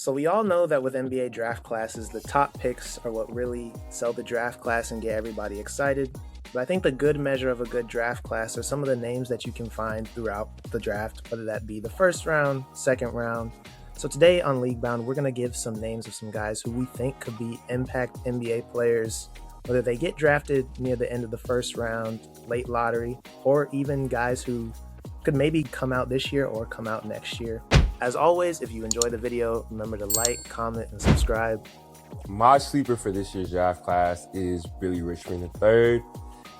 So we all know that with NBA draft classes, the top picks are what really sell the draft class and get everybody excited. But I think the good measure of a good draft class are some of the names that you can find throughout the draft, whether that be the first round, second round. So today on League Bound, we're going to give some names of some guys who we think could be impact NBA players, whether they get drafted near the end of the first round, late lottery, or even guys who could maybe come out this year or come out next year. As always, if you enjoy the video, remember to like, comment, and subscribe. My sleeper for this year's draft class is Billy Richmond III.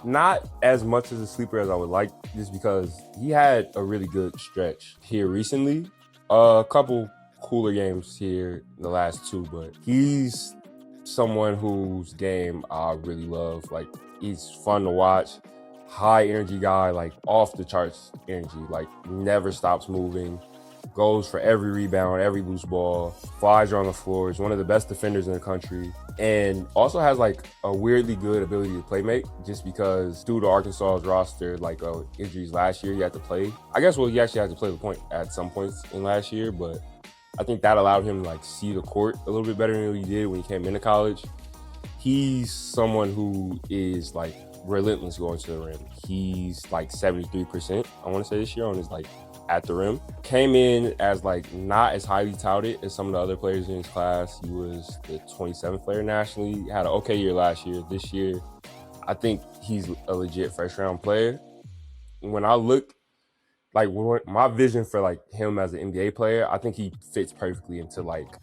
Not as much as a sleeper as I would like, just because he had a really good stretch here recently. A couple cooler games here in the last two, but he's someone whose game I really love. Like, he's fun to watch. High energy guy, like off the charts energy, like never stops moving. Goes for every rebound, every loose ball, flies around the floor. Is one of the best defenders in the country, and also has like a weirdly good ability to play make, just because due to Arkansas's roster, like injuries last year, he had to play. I guess, well, he actually had to play the point at some points in last year, but I think that allowed him to like see the court a little bit better than he did when he came into college. He's someone who is like relentless going to the rim. He's like 73%, I want to say, this year on his like at the rim. Came in as like not as highly touted as some of the other players in his class. He was the 27th player nationally. Had an okay year last year. This year, I think he's a legit first round player. When I look, like my vision for like him as an NBA player, I think he fits perfectly into like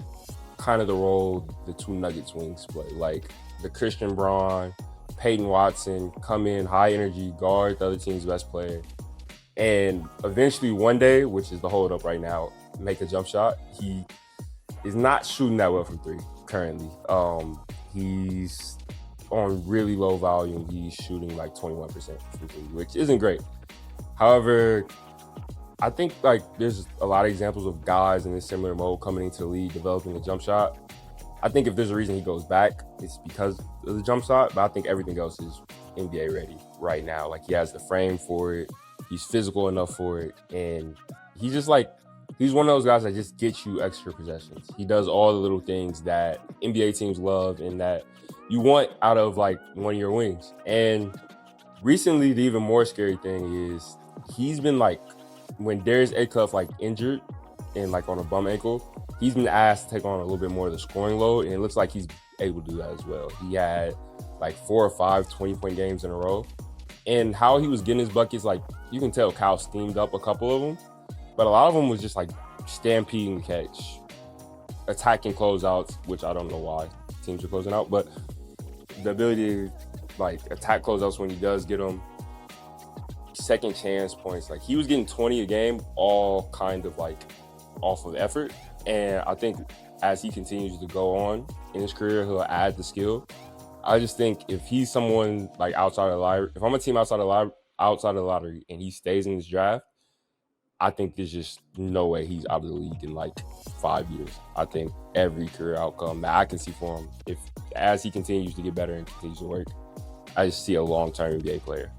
kind of the role the two Nuggets wings play. Like the Christian Braun, Peyton Watson, come in, high energy, guard the other team's best player. And eventually one day, which is the hold up right now, make a jump shot. He is not shooting that well from three currently. He's on really low volume. He's shooting like 21% from three, which isn't great. However, I think like there's a lot of examples of guys in this similar mode coming into the league, developing a jump shot. I think if there's a reason he goes back, it's because of the jump shot, but I think everything else is NBA ready right now. Like, he has the frame for it. He's physical enough for it. And he's just like, he's one of those guys that just gets you extra possessions. He does all the little things that NBA teams love and that you want out of like one of your wings. And recently, the even more scary thing is he's been like, when Darius Acuff like injured and like on a bum ankle, he's been asked to take on a little bit more of the scoring load, and it looks like he's able to do that as well. He had like 4 or 5 20-point games in a row. And how he was getting his buckets, like, you can tell Cal steamed up a couple of them, but a lot of them was just like stampeding the catch, attacking closeouts, which I don't know why teams are closing out, but the ability to like attack closeouts when he does get them, second chance points. Like, he was getting 20 a game, all kind of like off of effort. And I think as he continues to go on in his career, he'll add the skill. I just think if he's someone like outside of the lottery, if I'm a team outside of the lottery and he stays in this draft, I think there's just no way he's out of the league in like 5 years. I think every career outcome that I can see for him, if as he continues to get better and continues to work, I just see a long-term NBA player.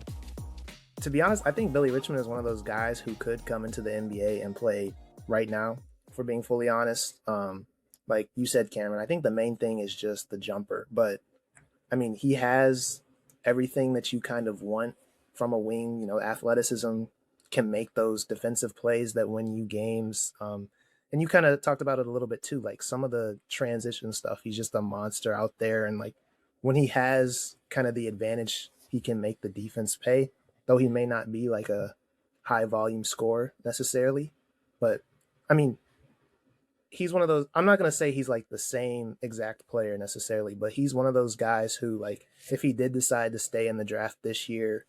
To be honest, I think Billy Richmond is one of those guys who could come into the NBA and play right now, for being fully honest. Like you said, Cameron, I think the main thing is just the jumper. But, I mean, he has everything that you kind of want from a wing. You know, athleticism, can make those defensive plays that win you games. And you kind of talked about it a little bit too, like some of the transition stuff. He's just a monster out there. And like when he has kind of the advantage, he can make the defense pay, though he may not be like a high volume scorer necessarily. But I mean, he's one of those, I'm not going to say he's like the same exact player necessarily, but he's one of those guys who, like, if he did decide to stay in the draft this year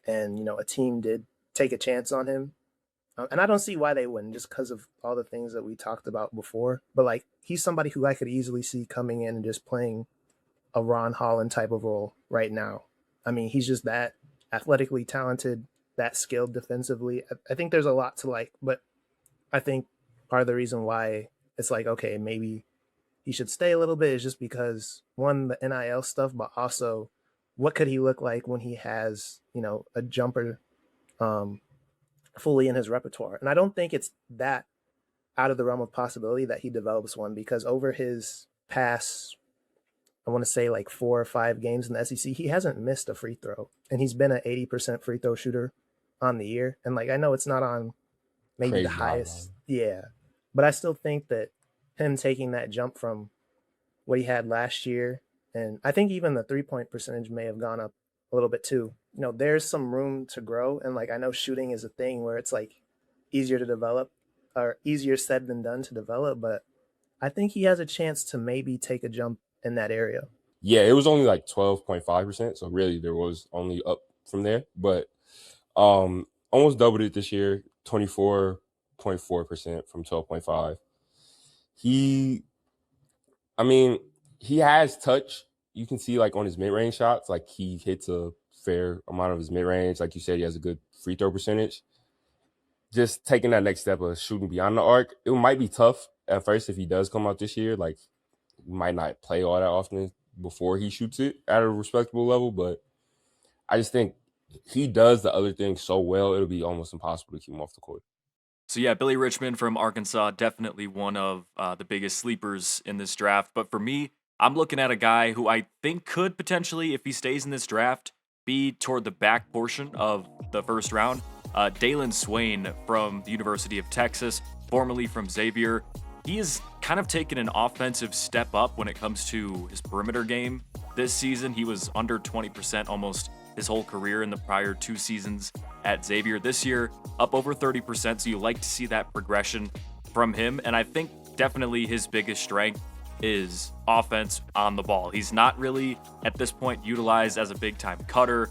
and, you know, a team did take a chance on him, and I don't see why they wouldn't, just because of all the things that we talked about before, but like, he's somebody who I could easily see coming in and just playing a Ron Holland type of role right now. I mean, he's just that athletically talented, that skilled defensively. I think there's a lot to like, but I think part of the reason why it's like, okay, maybe he should stay a little bit is just because, one, the NIL stuff, but also what could he look like when he has, you know, a jumper fully in his repertoire. And I don't think it's that out of the realm of possibility that he develops one, because over his past, I want to say like 4 or 5 games in the SEC, he hasn't missed a free throw, and he's been an 80% free throw shooter on the year. And like I know it's not on maybe the Crazy high, highest, yeah, but I still think that him taking that jump from what he had last year, and I think even the 3 point percentage may have gone up a little bit too. You know, there's some room to grow, and like I know shooting is a thing where it's like easier to develop or easier said than done to develop, but I think he has a chance to maybe take a jump in that area. Yeah, it was only like 12.5%. So really there was only up from there. But almost doubled it this year, 24.4% from 12.5. He I mean, he has touch. You can see like on his mid-range shots, like he hits a fair amount of his mid-range. Like you said, he has a good free throw percentage. Just taking that next step of shooting beyond the arc, it might be tough at first if he does come out this year. Like, he might not play all that often before he shoots it at a respectable level. But I just think he does the other things so well, it'll be almost impossible to keep him off the court. So yeah, Billy Richmond from Arkansas, definitely one of the biggest sleepers in this draft. But for me, I'm looking at a guy who I think could potentially, if he stays in this draft, be toward the back portion of the first round. Dailyn Swain from the University of Texas, formerly from Xavier. He has kind of taken an offensive step up when it comes to his perimeter game this season. He was under 20% almost his whole career in the prior 2 seasons at Xavier. This year, up over 30%, so you like to see that progression from him. And I think definitely his biggest strength is offense on the ball. He's not really, at this point, utilized as a big-time cutter.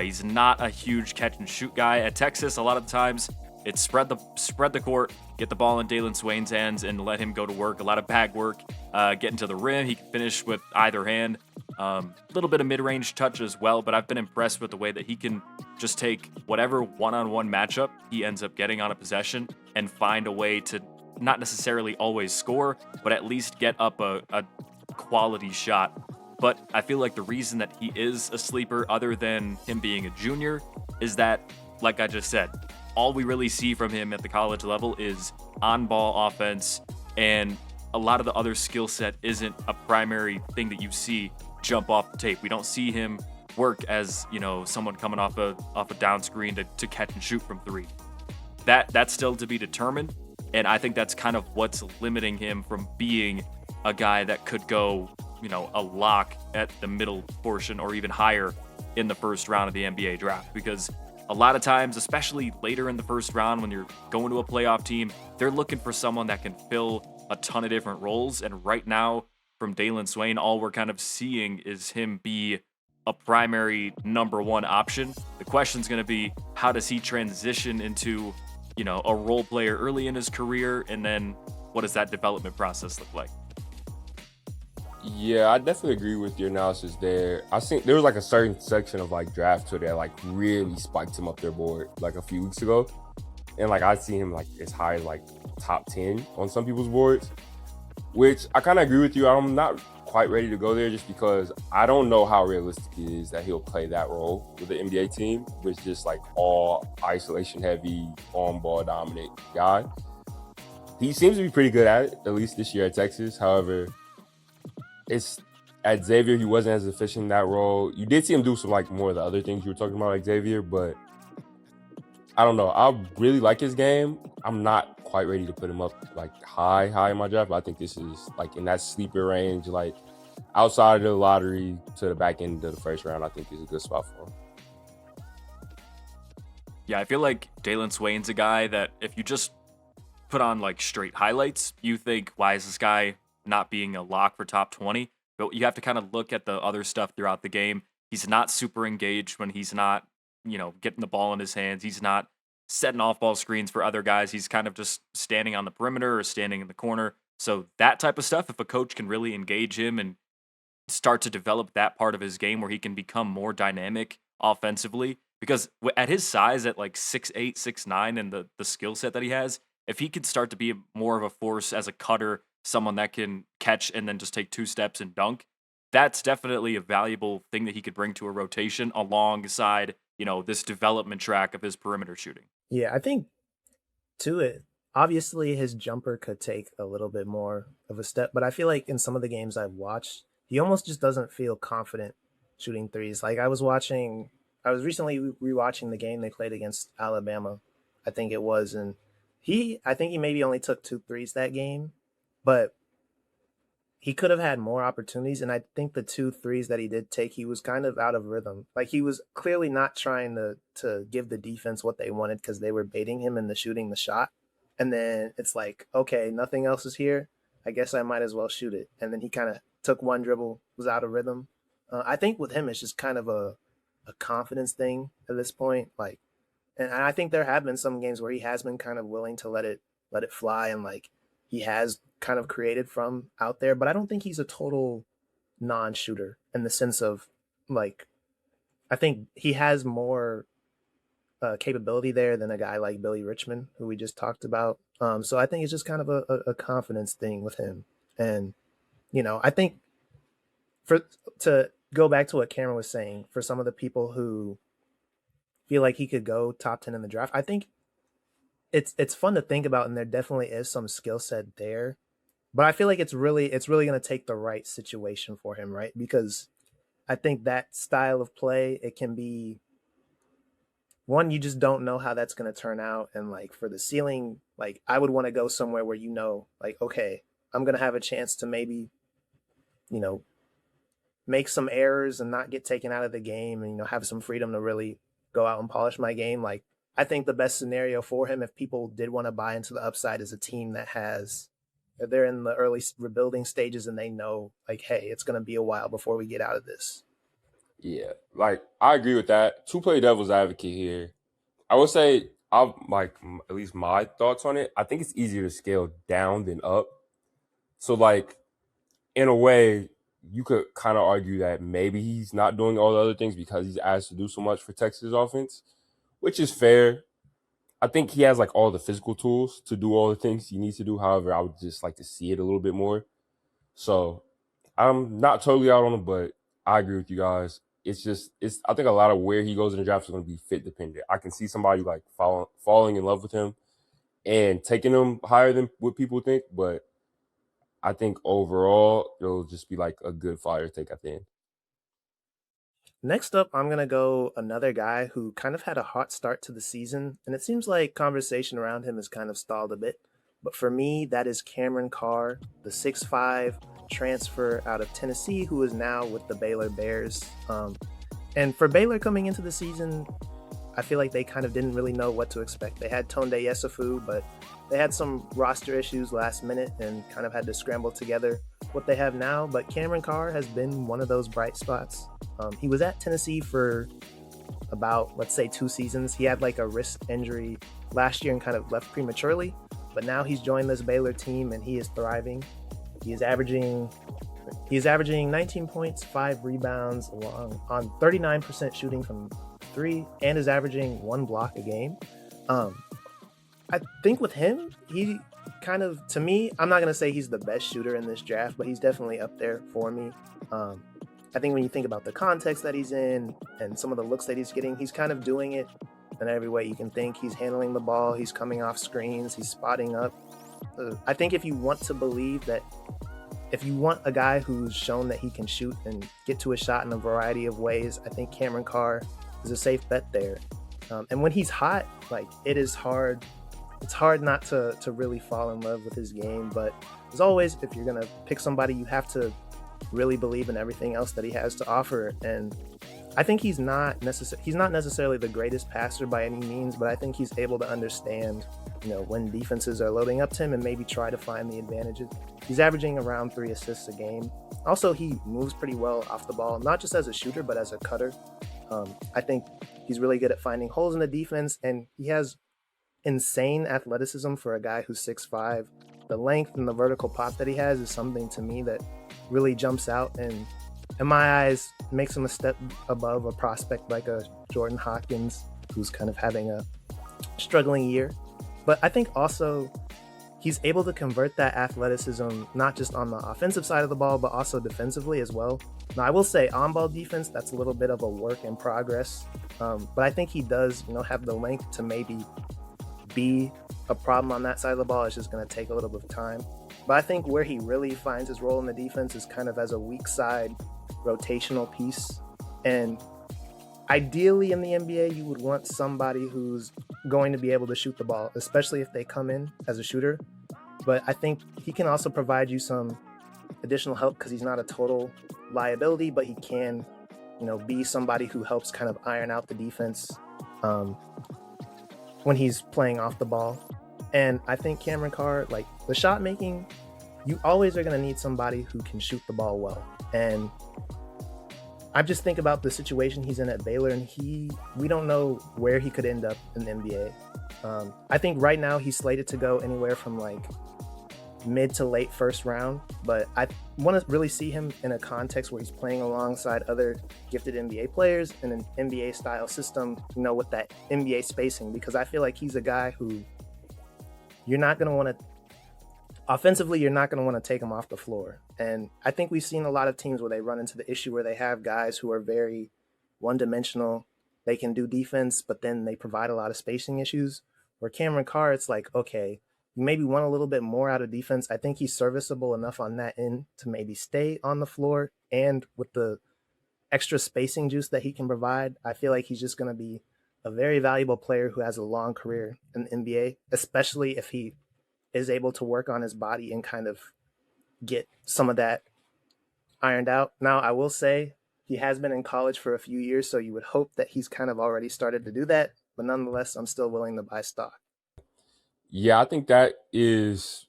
He's not a huge catch-and-shoot guy. At Texas, a lot of the times, it's spread the court, get the ball in Dailyn Swain's hands, and let him go to work. A lot of bag work, getting to the rim. He can finish with either hand. A little bit of mid-range touch as well, but I've been impressed with the way that he can just take whatever one-on-one matchup he ends up getting on a possession and find a way to not necessarily always score, but at least get up a quality shot. But I feel like the reason that he is a sleeper, other than him being a junior, is that, like I just said, all we really see from him at the college level is on-ball offense, and a lot of the other skill set isn't a primary thing that you see jump off the tape. We don't see him work as, someone coming off a down screen to catch and shoot from 3. That's still to be determined, and I think that's kind of what's limiting him from being a guy that could go, a lock at the middle portion or even higher in the first round of the NBA draft. Because a lot of times, especially later in the first round, when you're going to a playoff team, they're looking for someone that can fill a ton of different roles. And right now, from Dailyn Swain, all we're kind of seeing is him be a primary number 1 option. The question's going to be, how does he transition into, a role player early in his career? And then what does that development process look like? Yeah, I definitely agree with your analysis there. I think there was like a certain section of like draft Twitter that like really spiked him up their board like a few weeks ago. And like I'd seen him like as high as like top 10 on some people's boards, which I kind of agree with you. I'm not quite ready to go there just because I don't know how realistic it is that he'll play that role with the NBA team, with just like all isolation heavy, on ball dominant guy. He seems to be pretty good at it, at least this year at Texas. However, it's at Xavier, he wasn't as efficient in that role. You did see him do some like more of the other things you were talking about, like Xavier, but I don't know. I really like his game. I'm not quite ready to put him up like high in my draft, but I think this is like in that sleeper range, like outside of the lottery to the back end of the first round. I think is a good spot for him. Yeah, I feel like Dailyn Swain's a guy that if you just put on like straight highlights, you think, why is this guy not being a lock for top 20? But you have to kind of look at the other stuff throughout the game. He's not super engaged when he's not, getting the ball in his hands. He's not setting off-ball screens for other guys. He's kind of just standing on the perimeter or standing in the corner. So that type of stuff, if a coach can really engage him and start to develop that part of his game where he can become more dynamic offensively, because at his size, at like 6'8", 6'9", and the skill set that he has, if he could start to be more of a force as a cutter, someone that can catch and then just take 2 steps and dunk, that's definitely a valuable thing that he could bring to a rotation alongside, this development track of his perimeter shooting. Yeah, I think to it, Obviously, his jumper could take a little bit more of a step, but I feel like in some of the games I've watched, he almost just doesn't feel confident shooting threes. Like I was recently rewatching the game they played against Alabama, I think it was, and I think he maybe only took two threes that game, but he could have had more opportunities. And I think the two threes that he did take, he was kind of out of rhythm. Like he was clearly not trying to give the defense what they wanted because they were baiting him into shooting the shot. And then it's like, okay, nothing else is here. I guess I might as well shoot it. And then he kind of took one dribble, was out of rhythm. I think with him, it's just kind of a confidence thing at this point. Like, and I think there have been some games where he has been kind of willing to let it fly, and like he has kind of created from out there. But I don't think he's a total non-shooter in the sense of like I think he has more capability there than a guy like Billy Richmond, who we just talked about. So I think it's just kind of a confidence thing with him. And I think for to go back to what Cameron was saying, for some of the people who feel like he could go top 10 in the draft, I think it's fun to think about, and there definitely is some skill set there. But I feel like it's really going to take the right situation for him, right? Because I think that style of play, it can be one, you just don't know how that's going to turn out. And like for the ceiling, like I would want to go somewhere where like, okay, I'm going to have a chance to maybe, you know, make some errors and not get taken out of the game, and have some freedom to really go out and polish my game. Like I think the best scenario for him, if people did want to buy into the upside, is a team that they're in the early rebuilding stages and they know like, hey, it's going to be a while before we get out of this. Yeah, like I agree with that. To play devil's advocate here, I would say I like at least my thoughts on it. I think it's easier to scale down than up. So like in a way, you could kind of argue that maybe he's not doing all the other things because he's asked to do so much for Texas offense, which is fair. I think he has like all the physical tools to do all the things he needs to do. However, I would just like to see it a little bit more. So I'm not totally out on him, but I agree with you guys. It's I think a lot of where he goes in the draft is going to be fit dependent. I can see somebody like falling in love with him and taking him higher than what people think, but I think overall it'll just be like a good fire take at the end. Next up, I'm going to go another guy who kind of had a hot start to the season, and it seems like conversation around him has kind of stalled a bit. But for me, that is Cameron Carr, the 6'5" transfer out of Tennessee, who is now with the Baylor Bears. And for Baylor coming into the season, I feel like they kind of didn't really know what to expect. They had Tonde Yesufu, but they had some roster issues last minute and kind of had to scramble together what they have now. But Cameron Carr has been one of those bright spots. He was at Tennessee for about, let's say, 2 seasons. He had like a wrist injury last year and kind of left prematurely, but now he's joined this Baylor team and he is thriving. He is averaging 19 points, 5 rebounds on 39% shooting from 3, and is averaging 1 block a game. I think with him, he kind of, to me, I'm not going to say he's the best shooter in this draft, but he's definitely up there for me. I think when you think about the context that he's in and some of the looks that he's getting, he's kind of doing it in every way you can think. He's handling the ball, he's coming off screens, he's spotting up. I think if you want to believe that, if you want a guy who's shown that he can shoot and get to a shot in a variety of ways, I think Cameron Carr is a safe bet there. And when he's hot, like it is hard. It's hard not to really fall in love with his game. But as always, if you're going to pick somebody, you have to really believe in everything else that he has to offer. And I think he's not necessarily the greatest passer by any means, but I think he's able to understand, when defenses are loading up to him and maybe try to find the advantages. He's averaging around 3 assists a game. Also, he moves pretty well off the ball, not just as a shooter, but as a cutter. I think he's really good at finding holes in the defense, and he has insane athleticism for a guy who's 6'5". The length and the vertical pop that he has is something to me that really jumps out, and in my eyes makes him a step above a prospect like a Jordan Hawkins, who's kind of having a struggling year. But I think also he's able to convert that athleticism not just on the offensive side of the ball, but also defensively as well. Now, I will say on-ball defense, that's a little bit of a work in progress. But I think he does, have the length to maybe be a problem on that side of the ball. It's just going to take a little bit of time. But I think where he really finds his role in the defense is kind of as a weak side rotational piece. And ideally in the NBA, you would want somebody who's going to be able to shoot the ball, especially if they come in as a shooter. But I think he can also provide you some additional help because he's not a total liability, but he can, be somebody who helps kind of iron out the defense when he's playing off the ball. And I think Cameron Carr, like the shot making, you always are going to need somebody who can shoot the ball well. And I just think about the situation he's in at Baylor, and we don't know where he could end up in the NBA. I think right now he's slated to go anywhere from like mid to late first round, but I want to really see him in a context where he's playing alongside other gifted NBA players in an NBA style system, with that NBA spacing, because I feel like he's a guy who you're not going to want to offensively, you're not going to want to take him off the floor. And I think we've seen a lot of teams where they run into the issue where they have guys who are very one-dimensional. They can do defense, but then they provide a lot of spacing issues. Where Cameron Carr, it's like, okay, you maybe want a little bit more out of defense. I think he's serviceable enough on that end to maybe stay on the floor. And with the extra spacing juice that he can provide, I feel like he's just going to be a very valuable player who has a long career in the NBA, especially if he is able to work on his body and kind of get some of that ironed out. Now, I will say he has been in college for a few years, so you would hope that he's kind of already started to do that. But nonetheless, I'm still willing to buy stock. Yeah, I think that is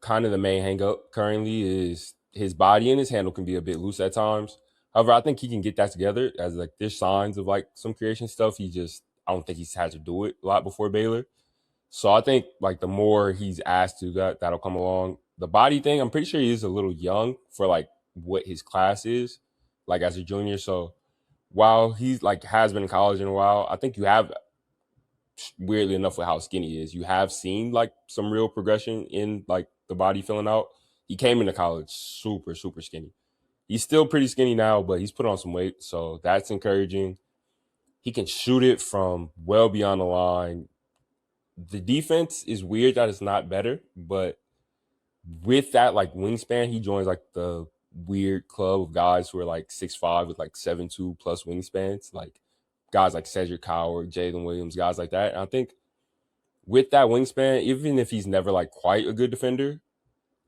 kind of the main hang up currently is his body and his handle can be a bit loose at times. However, I think he can get that together as like there's signs of like some creation stuff. I don't think he's had to do it a lot before Baylor. So I think like the more he's asked to, that'll come along. The body thing, I'm pretty sure he is a little young for like what his class is, like as a junior. So while he's like has been in college in a while, I think you have, weirdly enough, with how skinny he is, you have seen like some real progression in like the body filling out. He came into college super, super skinny. He's still pretty skinny now, but he's put on some weight. So that's encouraging. He can shoot it from well beyond the line. The defense is weird that it's not better, but with that like wingspan, he joins like the weird club of guys who are like 6'5" with like 7'2" plus wingspans, like guys like Cedric Howard, Jalen Williams, guys like that. And I think with that wingspan, even if he's never like quite a good defender,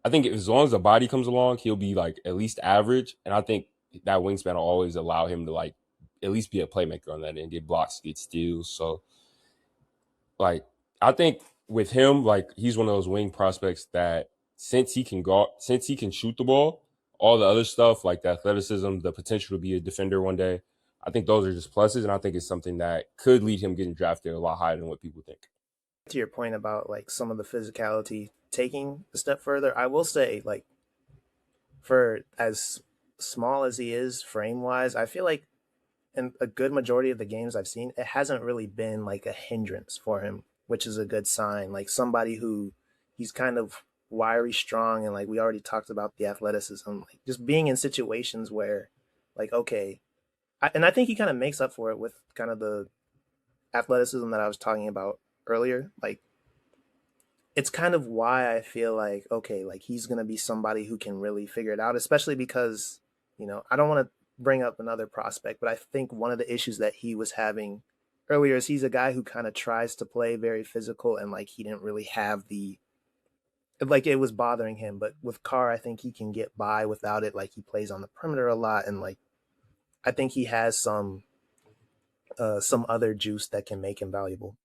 I think as long as the body comes along, he'll be like at least average. And I think that wingspan will always allow him to like at least be a playmaker on that end, get blocks, get steals. So like I think with him, like he's one of those wing prospects that since he can shoot the ball, all the other stuff like the athleticism, the potential to be a defender one day, I think those are just pluses, and I think it's something that could lead him getting drafted a lot higher than what people think. To your point about like some of the physicality taking a step further, I will say like for as small as he is frame wise, I feel like in a good majority of the games I've seen, it hasn't really been like a hindrance for him, which is a good sign. Like somebody who he's kind of wiry, strong, and like we already talked about the athleticism, like just being in situations where like, okay, and I think he kind of makes up for it with kind of the athleticism that I was talking about earlier. Like it's kind of why I feel like, okay, like he's going to be somebody who can really figure it out, especially because, I don't want to bring up another prospect, but I think one of the issues that he was having earlier is he's a guy who kind of tries to play very physical, and like he didn't really have like it was bothering him. But with Carr, I think he can get by without it. Like he plays on the perimeter a lot, and like I think he has some other juice that can make him valuable.